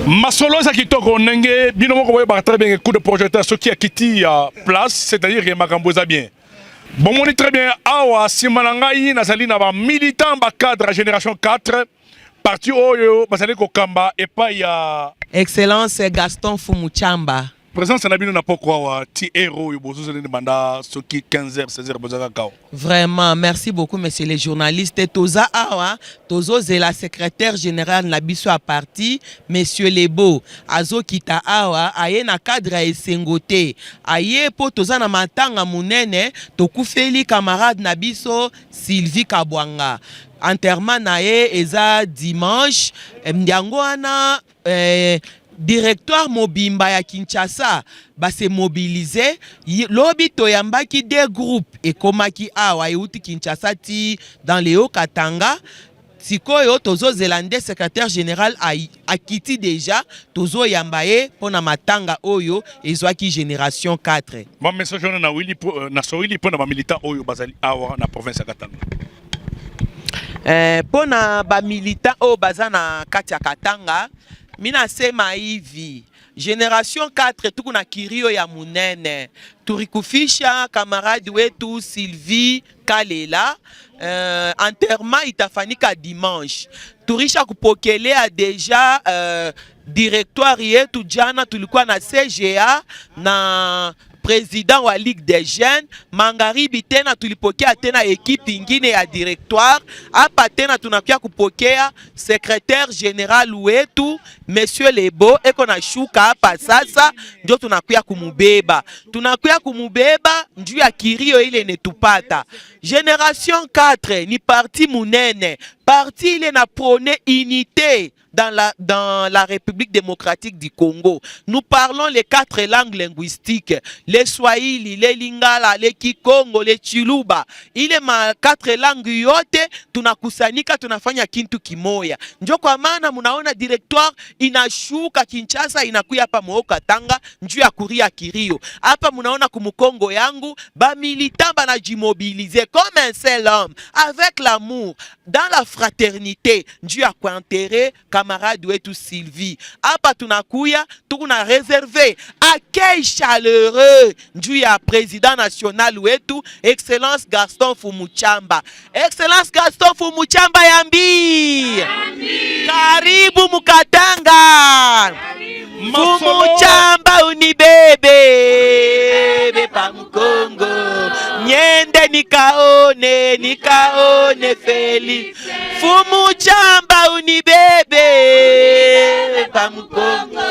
Masolo ça qui toko nenge bino moko boye très bien coup de projecteur ce qui a quitté place c'est-à-dire que makambo za bien. Bon on dit très bien awa simanangai nazali na ba militant ba cadre génération 4 parti oyo basali ko kamba et pas ya Excellence Gaston Fumuchamba. Présence na bino na poko ti héros bozo zeli banda soki 15h 16h bozaka kao. Vraiment, merci beaucoup monsieur les journalistes. Toza awa, tozo zela secrétaire général na biso a parti monsieur Lebo. Azo kita awa aye na cadre esengote. Aye po toza na matanga munene tokufeli camarade na biso Sylvie Kabwanga. Enterrement na ye eza dimanche ndiango wana directoire Mobimba ya Kinshasa ba se mobiliser lobi toyambaki des groupes et komaki awa euti Kinshasa ti dans les Hauts-Katanga sikoyo tozo zélande secrétaire général a quitté déjà tozo yambaye pona matanga oyo ezwaki génération 4. Bon message na wili na soili pona ba militant oyo bazali awa na province ya Katanga. Pona ba militant oyo bazana kati ya Katanga mina sema hivi génération 4 tukuna kirio ya munene turikufisha camarade wetu Sylvie Kalela enterrement itafanyika dimanche turisha kupokelea deja directoire yetu jana tulikuwa na CGA na président wa Ligue des Jeunes Mangaribi tena tulipokea tena ekipe ingine ya directoire hapa tena tunakuya kupokea secrétaire général wetu monsieur Lebo eko na shuka hapa sasa ndio tunakuya kumubeba njuu ya kirio ile netupata. Génération 4 ni parti munene, parti ile na prôner unité dans la République démocratique du Congo. Nous parlons les 4 langues linguistiques, les Swahili, les Lingala, les Kikongo, les Chiluba. Il est ma 4 langues yote tunakusanika tunafanya kintu kimoya. Njo kwa maana munaona directoire inashuka Kinshasa inakuya hapa Haut-Katanga njuu ya kuria kirio. Hapa munaona kumukongo yangu ba militant banajimobiliser comme un seul homme avec l'amour dans la fraternité njuu ya kuenterrer camarade wetu Sylvie. Hapa tunakuya tukuna réservé accueil chaleureux njuu ya président national wetu Excellence Gaston Fumuchamba. Excellence Gaston Fumuchamba yambi. Karibu Mukatanga. Fumuchamba unibebe pa Mkongo. Nyende nikaone Feli. Fumuchamba unibebe pa Mkongo.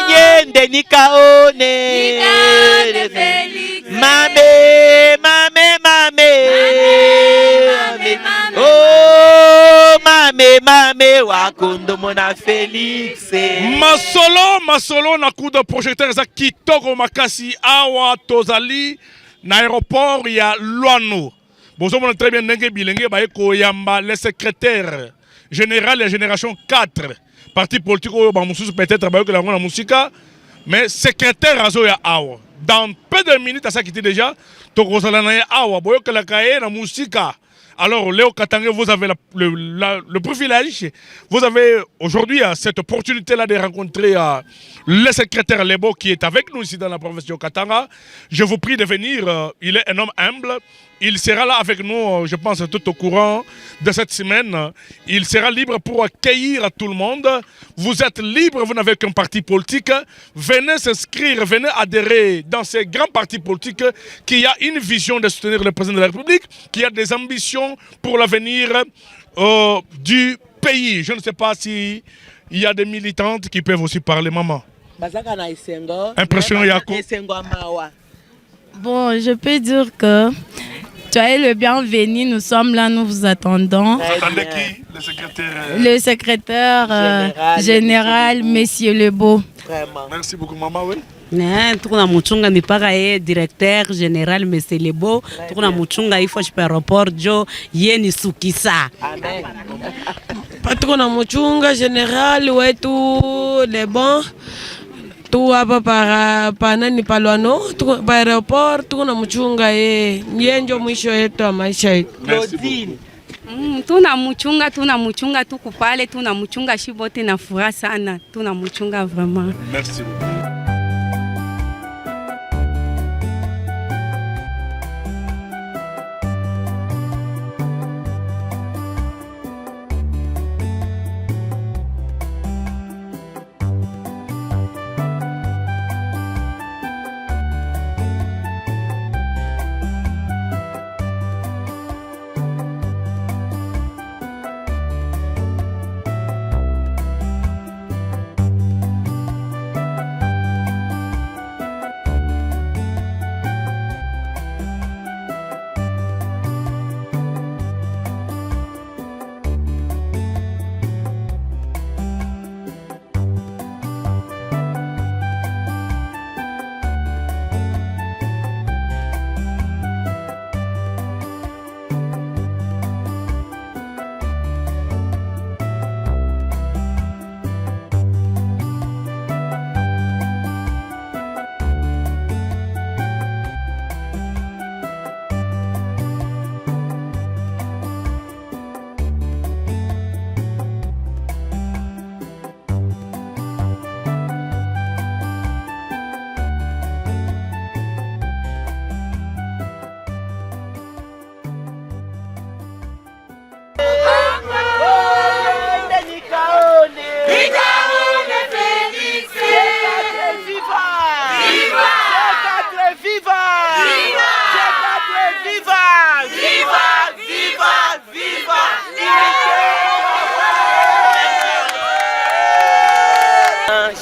Nyende nikaone Feli. Mame. Oh mame wakondo mona Félix. Masolo na coup de projecteur za kitoko makasi awa tozali na aéroport ya Luano. Bonjour mon très bien ndenge bilenge ba eko yamba le secrétaire général de génération 4 parti politique oyo ba mususu peut-être ba yoka na musika mais secrétaire azo ya awa dans peu de minutes à ça qui était déjà tokozala na awa boyoka la kae na musika. Alors, Léo Katanga, vous avez le privilège, vous avez aujourd'hui cette opportunité-là de rencontrer le secrétaire Lebo qui est avec nous ici dans la province de Katanga. Je vous prie de venir, il est un homme humble. Il sera là avec nous, je pense, tout au courant de cette semaine. Il sera libre pour accueillir tout le monde. Vous êtes libre, vous n'avez qu'un parti politique. Venez s'inscrire, venez adhérer dans ces grands partis politiques qui a une vision de soutenir le président de la République, qui a des ambitions pour l'avenir du pays. Je ne sais pas s'il y a des militantes qui peuvent aussi parler, maman. Impression Yako. Bon, je peux dire que soyez le bienvenu, nous sommes là, nous vous attendons. Vous attendez qui? Le secrétaire Le secrétaire général, monsieur Lebo. Vraiment. Merci beaucoup, maman. Oui. Tukuna muchunga mipaka ye directeur général monsieur Lebo. Tukuna muchunga ifo chipa aéroport jo yeni sukisa. Amen. Tukuna muchunga général wetu Lebo. Tu hapa para nani Luano pa aéroport tukuna mchunga ye ndio mwisho yetu wa maisha yetu. Claudine. Tunamuchunga tuko pale, tunamuchunga shibote na furaha sana, tunamuchunga vraiment. Merci.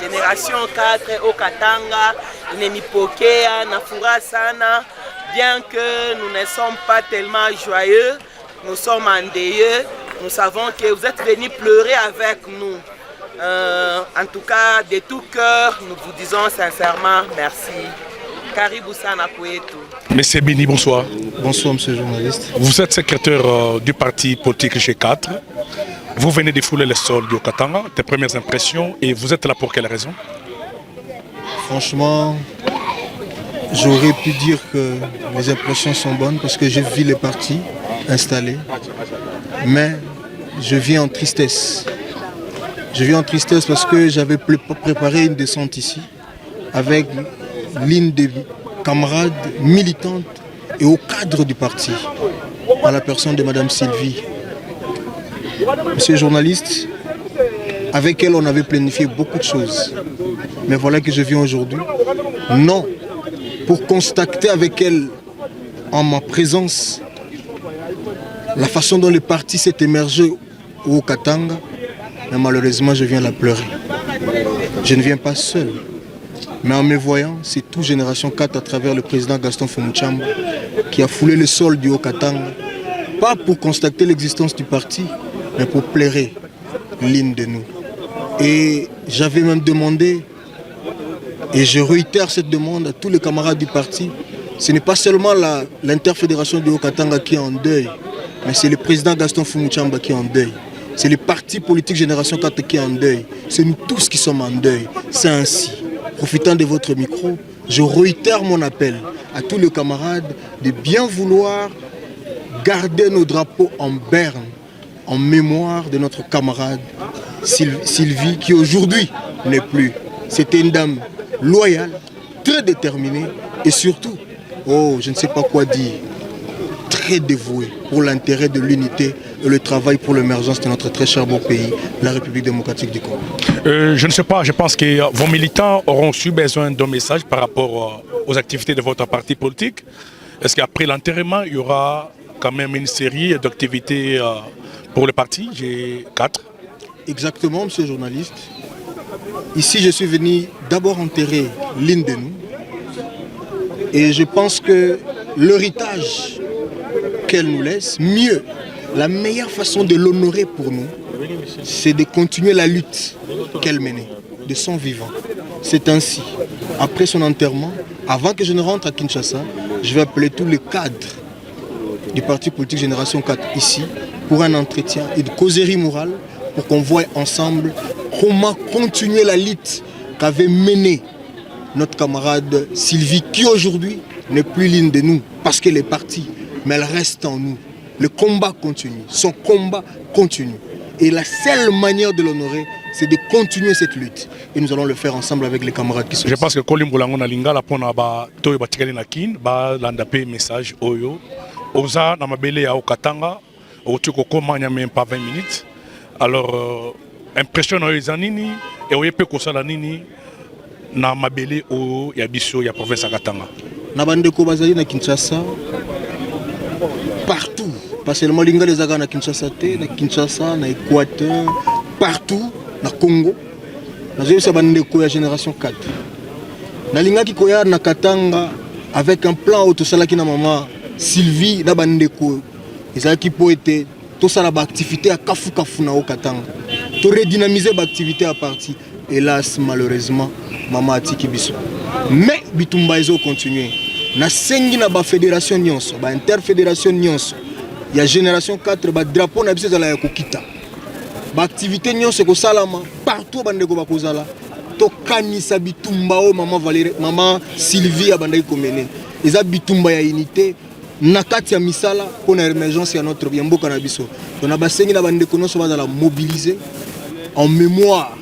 Génération 4 au Katanga, inenipokea na furaha sana, bien que nous ne sommes pas tellement joyeux, nous sommes endeuillés, nous savons que vous êtes venus pleurer avec nous. En tout cas, de tout cœur, nous vous disons sincèrement merci. Karibu sana kwetu. Monsieur Bini, bonsoir. Bonsoir, monsieur le journaliste. Vous êtes secrétaire du parti politique G4. Vous venez de fouler les sols du Katanga, tes premières impressions, et vous êtes là pour quelle raison? Franchement, j'aurais pu dire que mes impressions sont bonnes parce que j'ai vu les partis installés, mais je viens en tristesse. Je viens en tristesse parce que j'avais préparé une descente ici avec l'une des camarades militantes et au cadre du parti, à la personne de Madame Sylvie. Monsieur le journaliste, avec elle on avait planifié beaucoup de choses. Mais voilà que je viens aujourd'hui, non, pour constater avec elle, en ma présence, la façon dont le parti s'est émergé au Katanga, mais malheureusement je viens la pleurer. Je ne viens pas seul, mais en me voyant, c'est toute Génération 4 à travers le président Gaston Fumuchamba qui a foulé le sol du Haut-Katanga, pas pour constater l'existence du parti, mais pour plairer l'une de nous. Et j'avais même demandé, et je réitère cette demande à tous les camarades du parti, ce n'est pas seulement l'interfédération du Haut-Katanga qui est en deuil, mais c'est le président Gaston Fumuchamba qui est en deuil. C'est le parti politique Génération 4 qui est en deuil. C'est nous tous qui sommes en deuil. C'est ainsi. Profitant de votre micro, je réitère mon appel à tous les camarades de bien vouloir garder nos drapeaux en berne, en mémoire de notre camarade Sylvie, qui aujourd'hui n'est plus. C'était une dame loyale, très déterminée et surtout, oh, je ne sais pas quoi dire, très dévouée pour l'intérêt de l'unité et le travail pour l'émergence de notre très cher beau pays, la République démocratique du Congo. Je ne sais pas, je pense que vos militants auront eu besoin d'un message par rapport aux activités de votre parti politique. Est-ce qu'après l'enterrement, il y aura quand même une série d'activités pour le parti G4? Exactement, monsieur le journaliste. Ici, je suis venu d'abord enterrer l'une de nous. Et je pense que l'héritage qu'elle nous laisse, mieux, la meilleure façon de l'honorer pour nous, c'est de continuer la lutte qu'elle menait, de son vivant. C'est ainsi. Après son enterrement, avant que je ne rentre à Kinshasa, je vais appeler tous les cadres du parti politique Génération 4 ici pour un entretien et de causerie morale pour qu'on voie ensemble comment continuer la lutte qu'avait menée notre camarade Sylvie, qui aujourd'hui n'est plus l'une de nous parce qu'elle est partie, mais elle reste en nous. Le combat continue, son combat continue. Et la seule manière de l'honorer, c'est de continuer cette lutte. Et nous allons le faire ensemble avec les camarades qui sont Je pense que Kolimbo Lango Lingala pour na toyo batikali na kin ba landape message oyo oza na mabele ya okatanga otuko komanya même pas 20 minutes. Alors impression oyo zanini et oyepe kosala nini na mabele oyo ya biso ya province ya Katanga. Na bandeko bazali na Kinshasa partout. Pas seulement Lingala les aga na Kinshasa te, na Kinshasa, na Équateur, partout, na Congo. Nous avons bandeko ya génération 4. Na lingaki koya na Katanga avec un plan autosalaki na maman Sylvie na bandeko. Ezaki po été tout ça la activité à kafu kafu na Katanga. To redynamiser l'activité à partir. Hélas malheureusement maman atiki biso. Mais bitumba ezo continuer. Na sengi na ba fédération nyonso, ba interfédération nyonso. Il y a génération 4 ba drapeau na biso za ya kokita. Ba activité nyonso ko salama partout bandeko ba kozala. To kanisa bitumba o maman Valérie, maman Sylvie abandai komene. Eza bitumba ya unité na kati ya misala pour na émergence ya notre bien mboka na biso. On a basengi na bandeko nyonso ba la mobiliser en mémoire.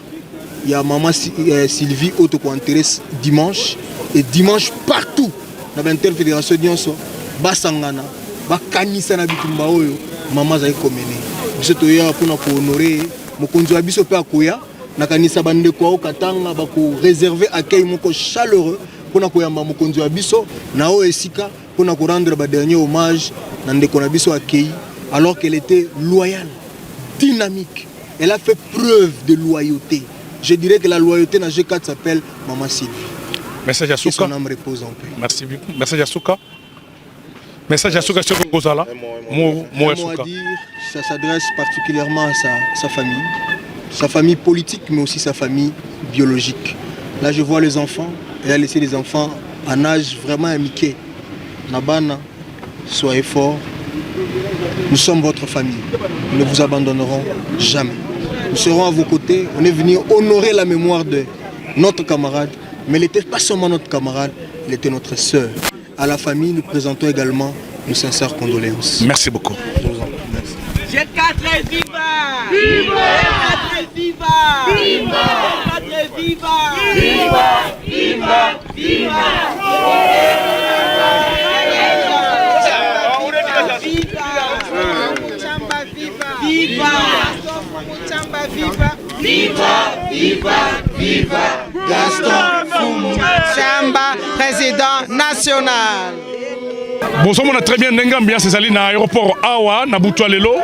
Il y a maman Sylvie auto ko intéresse dimanche et dimanche partout na interfédération nyonso basangana bakanisa na bitumba oyo mama zai komene biso toya pona ko honorer mokonzi wa biso pe akoya na kanisa bandeko au Katanga bako réserver accueil moko chaleureux pona ko yamba mokonzi wa biso na o esika pona ko rendre ba dernier hommage na ndeko na biso accueil alors qu'elle était loyale, dynamique. Elle a fait preuve de loyauté. Je dirais que la loyauté dans G4 s'appelle Maman Sylvie. Message à Que Souka. son âme repose en paix. Merci beaucoup. Message à Souka. Message à Souka sur Kozala. Mot à Souka. Dire, ça s'adresse particulièrement à sa famille politique, mais aussi sa famille biologique. Là, je vois les enfants. Elle a laissé les enfants en âge vraiment amiqué. Nabana, soyez forts. Nous sommes votre famille. Nous ne vous abandonnerons jamais. Nous serons à vos côtés. On est venu honorer la mémoire de notre camarade. Mais elle n'était pas seulement notre camarade, elle était notre sœur. À la famille, nous présentons également nos sincères condoléances. Merci beaucoup. Je vous en prie, merci. G4 viva! Viva! G4 viva! Viva! G4 viva! Viva! Viva! Viva! Viva! Viva! Viva! Viva! Gaston Fumu Chamba, président national. Bonsoir, on a très bien une ambiance à l'aéroport Awa, na Boutoualelo.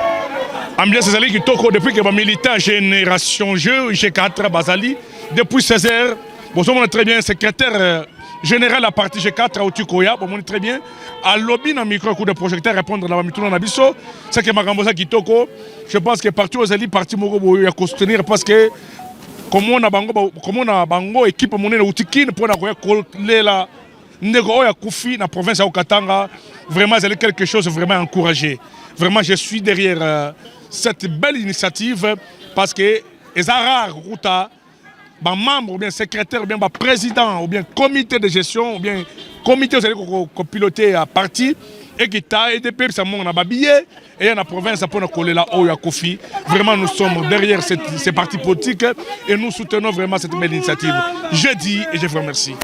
Ambiance à qui toko depuis que les militants génération jeu G4 Bazali depuis 16h. Bonsoir, on a très bien secrétaire général à partie G4 au Tukoya. Bon, on est très bien. À lobby dans micro coup de projecteur répondre à la mitouna na biso. C'est que Magambosa qui toko. Je pense que parti aux alliés parti Mogo ya soutenir parce que comme on a bango équipe monene utikine pour na kolela ndeko ya kufi na province ya Katanga. Vraiment c'est quelque chose vraiment encouragé. Vraiment je suis derrière cette belle initiative parce que les rares ruta ba membre ou bien secrétaire ou bien ba président ou bien comité de gestion ou bien comité qui piloter à parti et qui t'a aidé pour ça mon na billet et la province pour coller là au Kofi. Vraiment nous sommes derrière ces partis politiques et nous soutenons vraiment cette belle initiative. Je dis et je vous remercie.